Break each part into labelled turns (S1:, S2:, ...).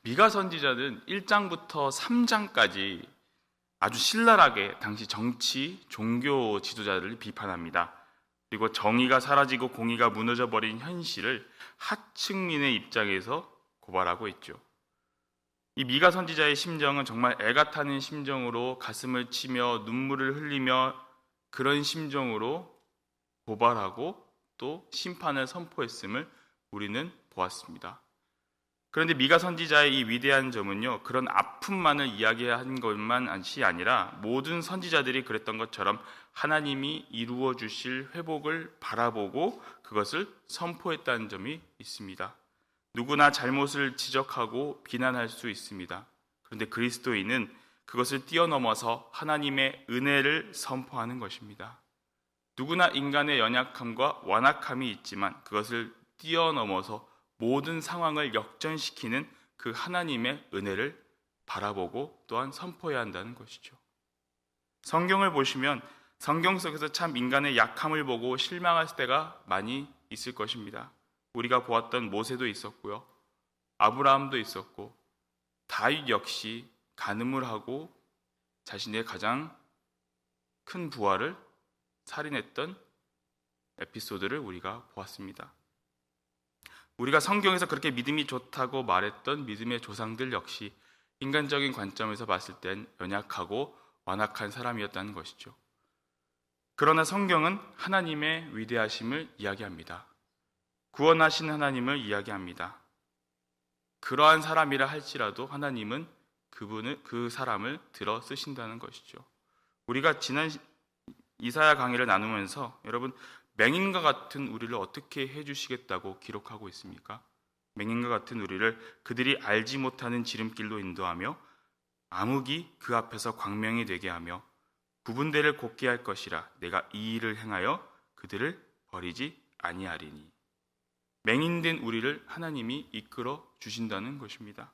S1: 미가 선지자는 1장부터 3장까지 아주 신랄하게 당시 정치, 종교 지도자를 비판합니다. 그리고 정의가 사라지고 공의가 무너져버린 현실을 하층민의 입장에서 고발하고 있죠. 이 미가 선지자의 심정은 정말 애가 타는 심정으로 가슴을 치며 눈물을 흘리며 그런 심정으로 고발하고 또 심판을 선포했음을 우리는 보았습니다. 그런데 미가 선지자의 이 위대한 점은요, 그런 아픔만을 이야기한 것만이 아니라 모든 선지자들이 그랬던 것처럼 하나님이 이루어 주실 회복을 바라보고 그것을 선포했다는 점이 있습니다. 누구나 잘못을 지적하고 비난할 수 있습니다. 그런데 그리스도인은 그것을 뛰어넘어서 하나님의 은혜를 선포하는 것입니다. 누구나 인간의 연약함과 완악함이 있지만 그것을 뛰어넘어서 모든 상황을 역전시키는 그 하나님의 은혜를 바라보고 또한 선포해야 한다는 것이죠. 성경을 보시면 성경 속에서 참 인간의 약함을 보고 실망할 때가 많이 있을 것입니다. 우리가 보았던 모세도 있었고요. 아브라함도 있었고 다윗 역시 간음을 하고 자신의 가장 큰 부하를 살인했던 에피소드를 우리가 보았습니다. 우리가 성경에서 그렇게 믿음이 좋다고 말했던 믿음의 조상들 역시 인간적인 관점에서 봤을 땐 연약하고 완악한 사람이었다는 것이죠. 그러나 성경은 하나님의 위대하심을 이야기합니다. 구원하신 하나님을 이야기합니다. 그러한 사람이라 할지라도 하나님은 그 사람을 들어 쓰신다는 것이죠. 우리가 지난 이사야 강의를 나누면서 여러분 맹인과 같은 우리를 어떻게 해주시겠다고 기록하고 있습니까? 맹인과 같은 우리를 그들이 알지 못하는 지름길로 인도하며 암흑이 그 앞에서 광명이 되게 하며 구분대를 곱게 할 것이라. 내가 이 일을 행하여 그들을 버리지 아니하리니. 맹인된 우리를 하나님이 이끌어 주신다는 것입니다.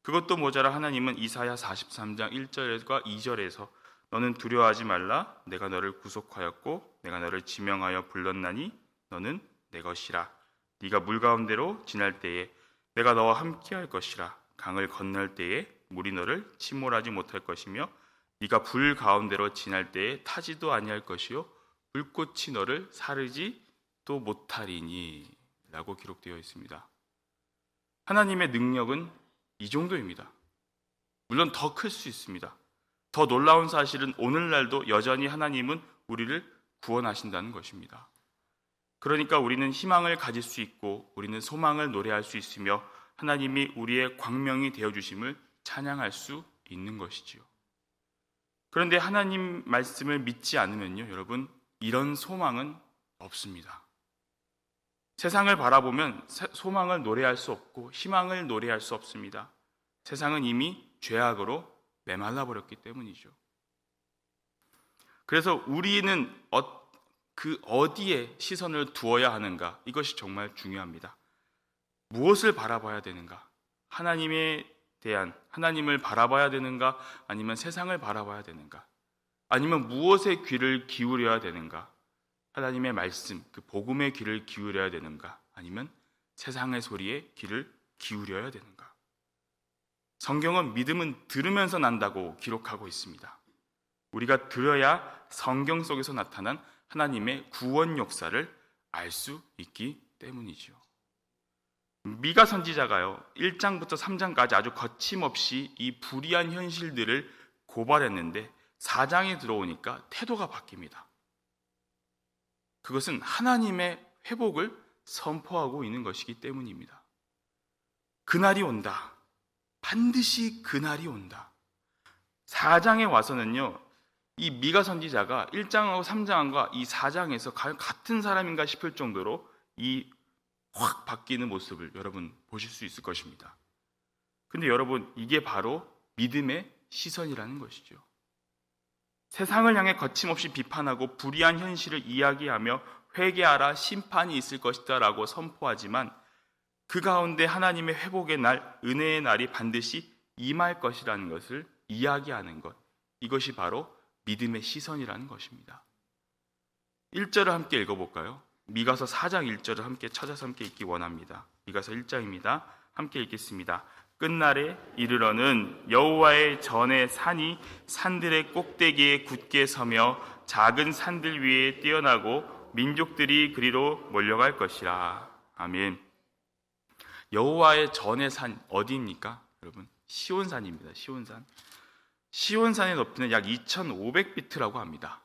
S1: 그것도 모자라 하나님은 이사야 43장 1절과 2절에서 너는 두려워하지 말라. 내가 너를 구속하였고 내가 너를 지명하여 불렀나니 너는 내 것이라. 네가 물 가운데로 지날 때에 내가 너와 함께할 것이라. 강을 건널 때에 물이 너를 침몰하지 못할 것이며 네가 불 가운데로 지날 때에 타지도 아니할 것이요 불꽃이 너를 사르지 또 못하리니 라고 기록되어 있습니다. 하나님의 능력은 이 정도입니다. 물론 더 클 수 있습니다. 더 놀라운 사실은 오늘날도 여전히 하나님은 우리를 구원하신다는 것입니다. 그러니까 우리는 희망을 가질 수 있고 우리는 소망을 노래할 수 있으며 하나님이 우리의 광명이 되어주심을 찬양할 수 있는 것이지요. 그런데 하나님 말씀을 믿지 않으면요, 여러분, 이런 소망은 없습니다. 세상을 바라보면 소망을 노래할 수 없고 희망을 노래할 수 없습니다. 세상은 이미 죄악으로 메말라 버렸기 때문이죠. 그래서 우리는 어디에 시선을 두어야 하는가? 이것이 정말 중요합니다. 무엇을 바라봐야 되는가? 하나님을 바라봐야 되는가? 아니면 세상을 바라봐야 되는가? 아니면 무엇에 귀를 기울여야 되는가? 하나님의 말씀, 그 복음의 귀를 기울여야 되는가? 아니면 세상의 소리에 귀를 기울여야 되는가? 성경은 믿음은 들으면서 난다고 기록하고 있습니다. 우리가 들어야 성경 속에서 나타난 하나님의 구원 역사를 알 수 있기 때문이죠. 미가 선지자가요, 1장부터 3장까지 아주 거침없이 이 불의한 현실들을 고발했는데 4장에 들어오니까 태도가 바뀝니다. 그것은 하나님의 회복을 선포하고 있는 것이기 때문입니다. 그날이 온다. 반드시 그날이 온다. 4장에 와서는요, 이 미가 선지자가 1장하고 3장과 이 4장에서 같은 사람인가 싶을 정도로 이 확 바뀌는 모습을 여러분 보실 수 있을 것입니다. 근데 여러분, 이게 바로 믿음의 시선이라는 것이죠. 세상을 향해 거침없이 비판하고 불의한 현실을 이야기하며 회개하라, 심판이 있을 것이다 라고 선포하지만 그 가운데 하나님의 회복의 날, 은혜의 날이 반드시 임할 것이라는 것을 이야기하는 것, 이것이 바로 믿음의 시선이라는 것입니다. 1절을 함께 읽어볼까요? 미가서 4장 1절을 함께 찾아서 함께 읽기 원합니다. 미가서 1장입니다. 함께 읽겠습니다. 끝날에 이르러는 여호와의 전의 산이 산들의 꼭대기에 굳게 서며 작은 산들 위에 뛰어나고 민족들이 그리로 몰려갈 것이라. 아멘. 여호와의 전의 산 어디입니까? 여러분, 시온산입니다. 시온산. 시온산의 높이는 약 2,500피트라고 합니다.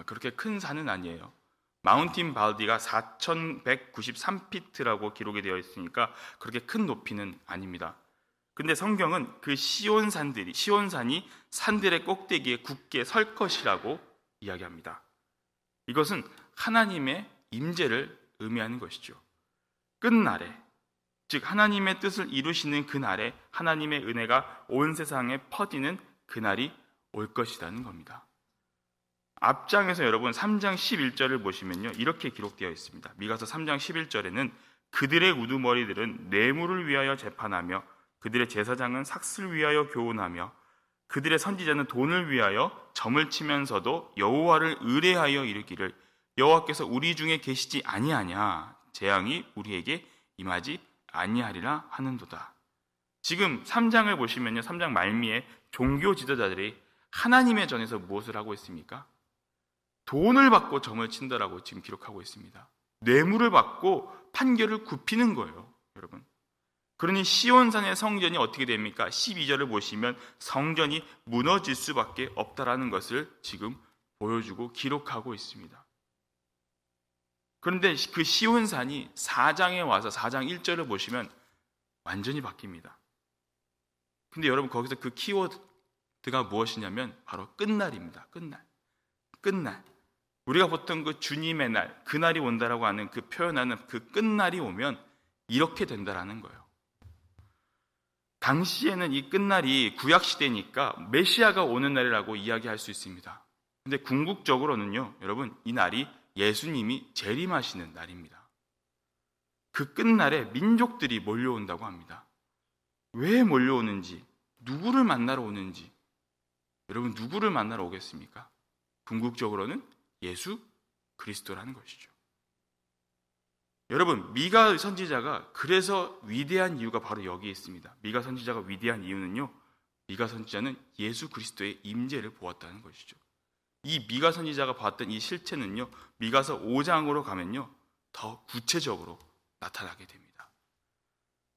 S1: 그렇게 큰 산은 아니에요. 마운틴 발디가 4,193피트라고 기록이 되어 있으니까 그렇게 큰 높이는 아닙니다. 근데 성경은 그 시온산이 산들의 꼭대기에 굳게 설 것이라고 이야기합니다. 이것은 하나님의 임재를 의미하는 것이죠. 끝날에, 즉 하나님의 뜻을 이루시는 그날에 하나님의 은혜가 온 세상에 퍼지는 그날이 올 것이라는 겁니다. 앞장에서 여러분 3장 11절을 보시면요, 이렇게 기록되어 있습니다. 미가서 3장 11절에는 그들의 우두머리들은 뇌물을 위하여 재판하며 그들의 제사장은 삭슬 위하여 교훈하며 그들의 선지자는 돈을 위하여 점을 치면서도 여호와를 의뢰하여 이르기를 여호와께서 우리 중에 계시지 아니하냐, 재앙이 우리에게 임하지 아니하리라 하는도다. 지금 3장을 보시면요, 3장 말미에 종교 지도자들이 하나님의 전에서 무엇을 하고 있습니까? 돈을 받고 점을 친다라고 지금 기록하고 있습니다. 뇌물을 받고 판결을 굽히는 거예요, 여러분. 그러니 시온산의 성전이 어떻게 됩니까? 12절을 보시면 성전이 무너질 수밖에 없다라는 것을 지금 보여주고 기록하고 있습니다. 그런데 그 시온산이 4장에 와서 4장 1절을 보시면 완전히 바뀝니다. 근데 여러분, 거기서 그 키워드가 무엇이냐면 바로 끝날입니다. 끝날. 우리가 보통 그 주님의 날, 그날이 온다라고 하는 그 표현하는 그 끝날이 오면 이렇게 된다라는 거예요. 당시에는 이 끝날이 구약시대니까 메시아가 오는 날이라고 이야기할 수 있습니다. 근데 궁극적으로는요, 여러분, 이 날이 예수님이 재림하시는 날입니다. 그 끝날에 민족들이 몰려온다고 합니다. 왜 몰려오는지, 누구를 만나러 오는지, 여러분, 누구를 만나러 오겠습니까? 궁극적으로는 예수 그리스도라는 것이죠. 여러분, 미가 선지자가 그래서 위대한 이유가 바로 여기에 있습니다. 미가 선지자가 위대한 이유는요, 미가 선지자는 예수 그리스도의 임재를 보았다는 것이죠. 이 미가 선지자가 봤던 이 실체는요, 미가서 5장으로 가면요, 더 구체적으로 나타나게 됩니다.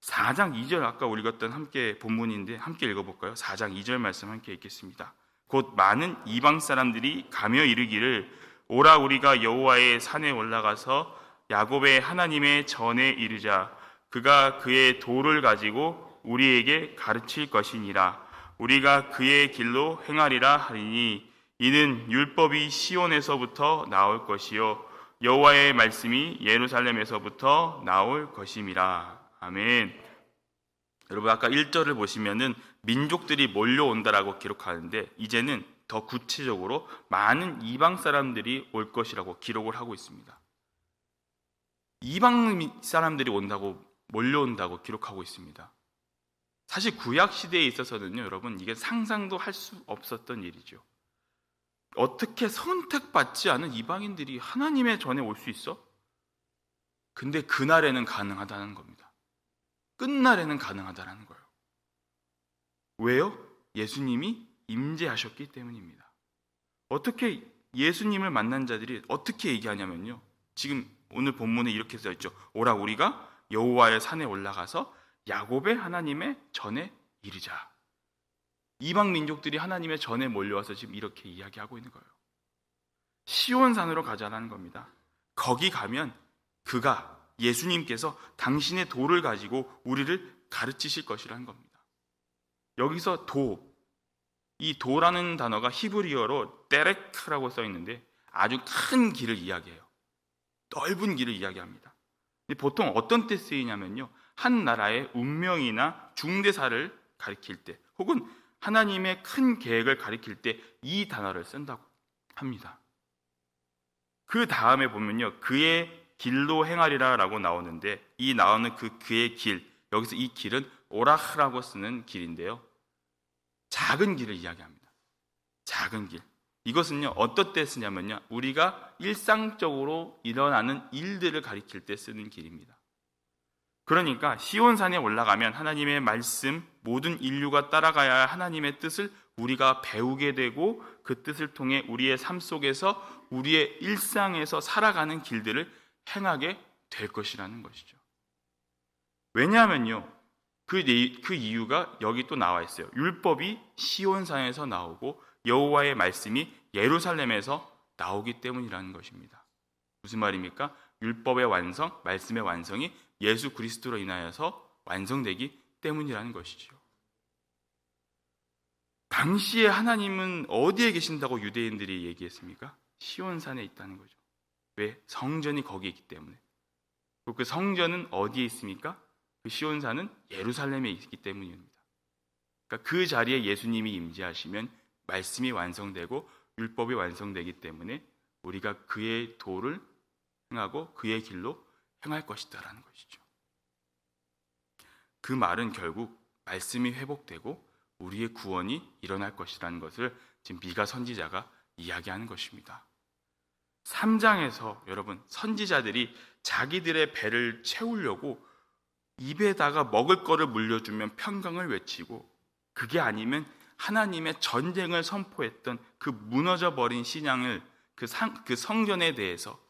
S1: 4장 2절, 아까 우리가 읽었던 함께 본문인데 함께 읽어볼까요? 4장 2절 말씀 함께 읽겠습니다. 곧 많은 이방 사람들이 가며 이르기를 오라 우리가 여호와의 산에 올라가서 야곱의 하나님의 전에 이르자. 그가 그의 도를 가지고 우리에게 가르칠 것이니라. 우리가 그의 길로 행하리라 하리니 이는 율법이 시온에서부터 나올 것이요 여호와의 말씀이 예루살렘에서부터 나올 것임이라. 아멘. 여러분, 아까 1절을 보시면은 민족들이 몰려온다라고 기록하는데 이제는 더 구체적으로 많은 이방 사람들이 올 것이라고 기록을 하고 있습니다. 이방 사람들이 온다고, 몰려온다고 기록하고 있습니다. 사실 구약 시대에 있어서는요, 여러분, 이게 상상도 할 수 없었던 일이죠. 어떻게 선택받지 않은 이방인들이 하나님의 전에 올 수 있어? 근데 그날에는 가능하다는 겁니다. 끝날에는 가능하다는 거예요. 왜요? 예수님이 임재하셨기 때문입니다. 어떻게 예수님을 만난 자들이 어떻게 얘기하냐면요, 지금 오늘 본문에 이렇게 써 있죠. 오라 우리가 여호와의 산에 올라가서 야곱의 하나님의 전에 이르자. 이방 민족들이 하나님의 전에 몰려와서 지금 이렇게 이야기하고 있는 거예요. 시온산으로 가자라는 겁니다. 거기 가면 그가, 예수님께서 당신의 도를 가지고 우리를 가르치실 것이라는 겁니다. 여기서 도, 이 도라는 단어가 히브리어로 데레크라고 써 있는데 아주 큰 길을 이야기해요. 넓은 길을 이야기합니다. 보통 어떤 때 쓰이냐면요, 한 나라의 운명이나 중대사를 가리킬 때, 혹은 하나님의 큰 계획을 가리킬 때 이 단어를 쓴다고 합니다. 그 다음에 보면요, 그의 길로 행하리라 라고 나오는데, 이 나오는 그의 길, 여기서 이 길은 오라흐라고 쓰는 길인데요, 작은 길을 이야기합니다. 작은 길. 이것은요, 어떨 때 쓰냐면요, 우리가 일상적으로 일어나는 일들을 가리킬 때 쓰는 길입니다. 그러니까 시온산에 올라가면 하나님의 말씀, 모든 인류가 따라가야 할 하나님의 뜻을 우리가 배우게 되고 그 뜻을 통해 우리의 삶 속에서 우리의 일상에서 살아가는 길들을 행하게 될 것이라는 것이죠. 왜냐하면요, 그 이유가 여기 또 나와 있어요. 율법이 시온산에서 나오고 여호와의 말씀이 예루살렘에서 나오기 때문이라는 것입니다. 무슨 말입니까? 율법의 완성, 말씀의 완성이 예수 그리스도로 인하여서 완성되기 때문이라는 것이죠. 당시에 하나님은 어디에 계신다고 유대인들이 얘기했습니까? 시온산에 있다는 거죠. 왜? 성전이 거기에 있기 때문에. 그리고 그 성전은 어디에 있습니까? 그 시온산은 예루살렘에 있기 때문입니다. 그러니까 그 자리에 예수님이 임재하시면 말씀이 완성되고 율법이 완성되기 때문에 우리가 그의 도를 행하고 그의 길로 행할 것이다라는 것이죠. 그 말은 결국 말씀이 회복되고 우리의 구원이 일어날 것이라는 것을 지금 미가 선지자가 이야기하는 것입니다. 3장에서 여러분, 선지자들이 자기들의 배를 채우려고 입에다가 먹을 거를 물려주면 평강을 외치고, 그게 아니면 하나님의 전쟁을 선포했던 그 무너져 버린 신앙을, 그 성전에 대해서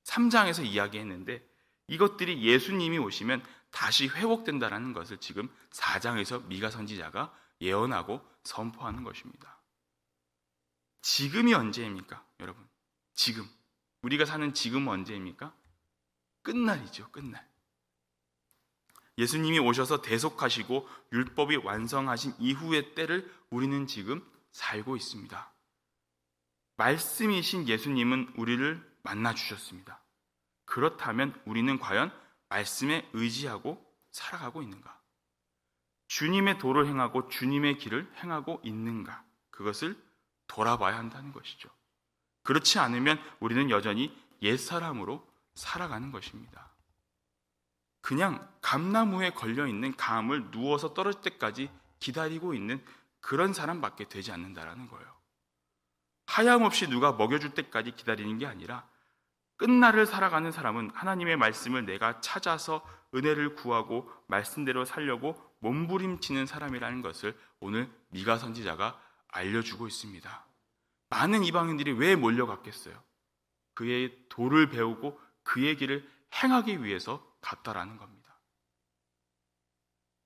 S1: 3장에서 이야기했는데, 이것들이 예수님이 오시면 다시 회복된다는 것을 지금 4장에서 미가 선지자가 예언하고 선포하는 것입니다. 지금이 언제입니까, 여러분? 지금. 우리가 사는 지금은 언제입니까? 끝날이죠, 끝날. 예수님이 오셔서 대속하시고 율법이 완성하신 이후의 때를 우리는 지금 살고 있습니다. 말씀이신 예수님은 우리를 만나 주셨습니다. 그렇다면 우리는 과연 말씀에 의지하고 살아가고 있는가? 주님의 도를 행하고 주님의 길을 행하고 있는가? 그것을 돌아봐야 한다는 것이죠. 그렇지 않으면 우리는 여전히 옛사람으로 살아가는 것입니다. 그냥 감나무에 걸려있는 감을 누워서 떨어질 때까지 기다리고 있는 그런 사람밖에 되지 않는다라는 거예요. 하염없이 누가 먹여줄 때까지 기다리는 게 아니라 끝날을 살아가는 사람은 하나님의 말씀을 내가 찾아서 은혜를 구하고 말씀대로 살려고 몸부림치는 사람이라는 것을 오늘 미가 선지자가 알려주고 있습니다. 많은 이방인들이 왜 몰려갔겠어요? 그의 도를 배우고 그의 길을 행하기 위해서 갔다라는 겁니다.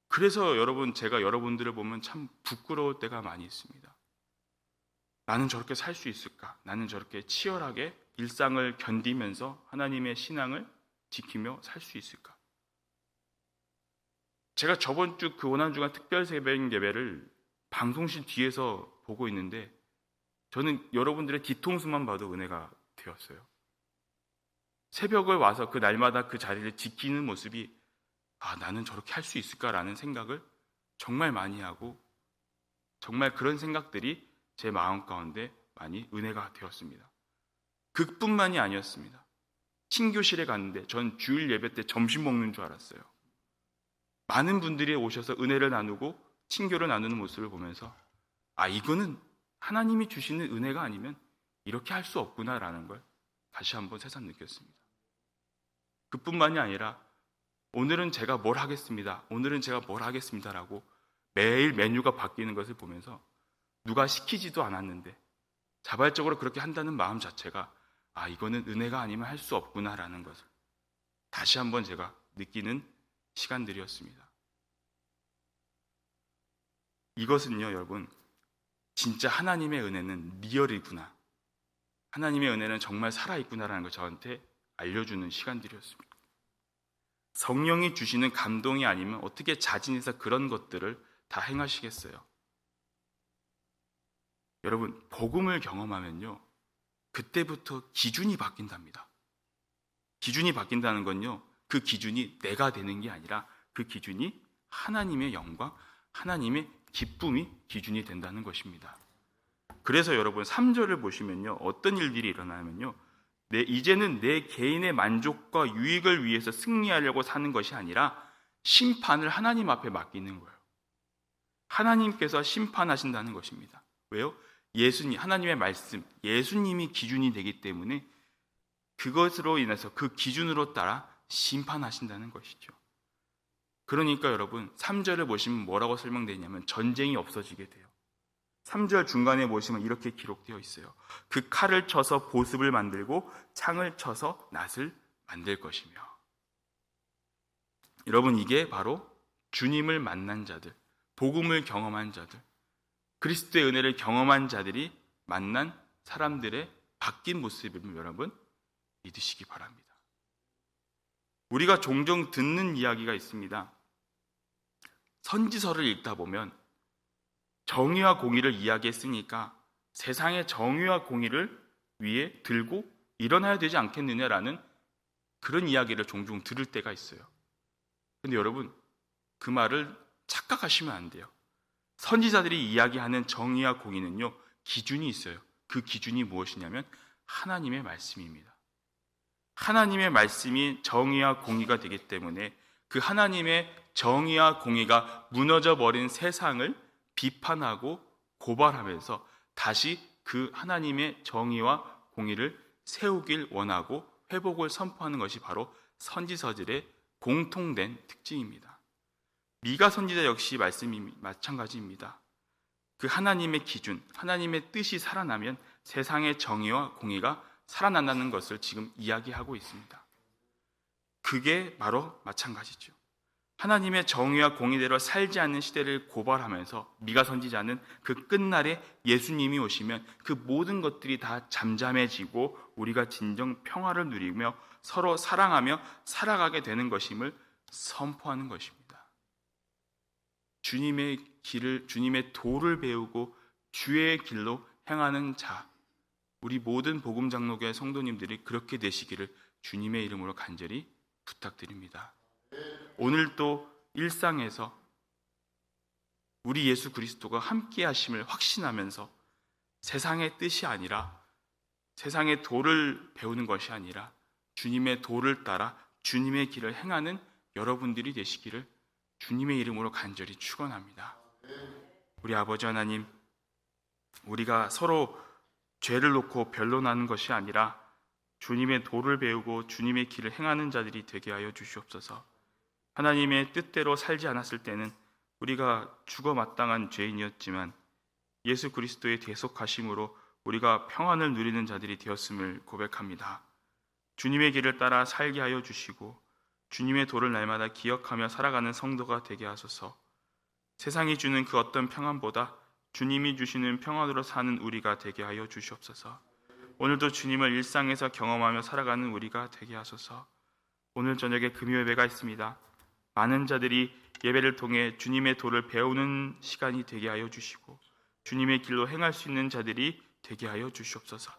S1: 그래서 여러분, 제가 여러분들을 보면 참 부끄러울 때가 많이 있습니다. 나는 저렇게 살 수 있을까? 나는 저렇게 치열하게 일상을 견디면서 하나님의 신앙을 지키며 살 수 있을까? 제가 저번 주 그 고난주간 특별 새벽 예배를 방송실 뒤에서 보고 있는데 저는 여러분들의 뒤통수만 봐도 은혜가 되었어요. 새벽을 와서 그 날마다 그 자리를 지키는 모습이 나는 저렇게 할 수 있을까라는 생각을 정말 많이 하고 정말 그런 생각들이 제 마음 가운데 많이 은혜가 되었습니다. 그뿐만이 아니었습니다. 친교실에 갔는데 전 주일 예배 때 점심 먹는 줄 알았어요. 많은 분들이 오셔서 은혜를 나누고 친교를 나누는 모습을 보면서 이거는 하나님이 주시는 은혜가 아니면 이렇게 할 수 없구나라는 걸 다시 한번 새삼 느꼈습니다. 그뿐만이 아니라 오늘은 제가 뭘 하겠습니다. 오늘은 제가 뭘 하겠습니다라고 매일 메뉴가 바뀌는 것을 보면서 누가 시키지도 않았는데 자발적으로 그렇게 한다는 마음 자체가 이거는 은혜가 아니면 할 수 없구나라는 것을 다시 한번 제가 느끼는 시간들이었습니다. 이것은요, 여러분, 진짜 하나님의 은혜는 리얼이구나, 하나님의 은혜는 정말 살아있구나라는 걸 저한테 알려주는 시간들이었습니다. 성령이 주시는 감동이 아니면 어떻게 자진해서 그런 것들을 다 행하시겠어요? 여러분, 복음을 경험하면요, 그때부터 기준이 바뀐답니다. 기준이 바뀐다는 건요, 그 기준이 내가 되는 게 아니라 그 기준이 하나님의 영광, 하나님의 기쁨이 기준이 된다는 것입니다. 그래서 여러분 3절을 보시면요, 어떤 일들이 일어나면요, 이제는 내 개인의 만족과 유익을 위해서 승리하려고 사는 것이 아니라 심판을 하나님 앞에 맡기는 거예요. 하나님께서 심판하신다는 것입니다. 왜요? 예수님, 하나님의 말씀, 예수님이 기준이 되기 때문에 그것으로 인해서 그 기준으로 따라 심판하신다는 것이죠. 그러니까 여러분 3절을 보시면 뭐라고 설명되냐면 전쟁이 없어지게 돼요. 3절 중간에 보시면 이렇게 기록되어 있어요. 그 칼을 쳐서 보습을 만들고 창을 쳐서 낫을 만들 것이며. 여러분, 이게 바로 주님을 만난 자들, 복음을 경험한 자들, 그리스도의 은혜를 경험한 자들이 만난 사람들의 바뀐 모습임을 여러분 믿으시기 바랍니다. 우리가 종종 듣는 이야기가 있습니다. 선지서를 읽다 보면 정의와 공의를 이야기했으니까 세상의 정의와 공의를 위에 들고 일어나야 되지 않겠느냐라는 그런 이야기를 종종 들을 때가 있어요. 근데 여러분, 그 말을 착각하시면 안 돼요. 선지자들이 이야기하는 정의와 공의는요, 기준이 있어요. 그 기준이 무엇이냐면 하나님의 말씀입니다. 하나님의 말씀이 정의와 공의가 되기 때문에 그 하나님의 정의와 공의가 무너져 버린 세상을 비판하고 고발하면서 다시 그 하나님의 정의와 공의를 세우길 원하고 회복을 선포하는 것이 바로 선지서들의 공통된 특징입니다. 미가 선지자 역시 말씀이 마찬가지입니다. 그 하나님의 기준, 하나님의 뜻이 살아나면 세상의 정의와 공의가 살아난다는 것을 지금 이야기하고 있습니다. 그게 바로 마찬가지죠. 하나님의 정의와 공의대로 살지 않는 시대를 고발하면서 미가 선지자는 그 끝날에 예수님이 오시면 그 모든 것들이 다 잠잠해지고 우리가 진정 평화를 누리며 서로 사랑하며 살아가게 되는 것임을 선포하는 것입니다. 주님의 길을, 주님의 도를 배우고 주의 길로 행하는 자, 우리 모든 복음장로교회 성도님들이 그렇게 되시기를 주님의 이름으로 간절히 부탁드립니다. 오늘도 일상에서 우리 예수 그리스도가 함께 하심을 확신하면서 세상의 뜻이 아니라 세상의 도를 배우는 것이 아니라 주님의 도를 따라 주님의 길을 행하는 여러분들이 되시기를 주님의 이름으로 간절히 축원합니다. 우리 아버지 하나님, 우리가 서로 죄를 놓고 변론하는 것이 아니라 주님의 도를 배우고 주님의 길을 행하는 자들이 되게 하여 주시옵소서. 하나님의 뜻대로 살지 않았을 때는 우리가 죽어 마땅한 죄인이었지만 예수 그리스도의 대속하심으로 우리가 평안을 누리는 자들이 되었음을 고백합니다. 주님의 길을 따라 살게 하여 주시고 주님의 도를 날마다 기억하며 살아가는 성도가 되게 하소서. 세상이 주는 그 어떤 평안보다 주님이 주시는 평안으로 사는 우리가 되게 하여 주시옵소서. 오늘도 주님을 일상에서 경험하며 살아가는 우리가 되게 하소서. 오늘 저녁에 금요 예배가 있습니다. 많은 자들이 예배를 통해 주님의 도를 배우는 시간이 되게 하여 주시고 주님의 길로 행할 수 있는 자들이 되게 하여 주시옵소서.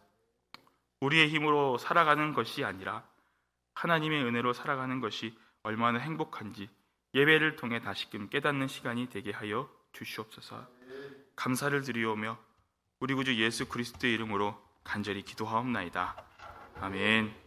S1: 우리의 힘으로 살아가는 것이 아니라 하나님의 은혜로 살아가는 것이 얼마나 행복한지 예배를 통해 다시금 깨닫는 시간이 되게 하여 주시옵소서. 감사를 드리오며 우리 구주 예수 그리스도의 이름으로 간절히 기도하옵나이다. 아멘.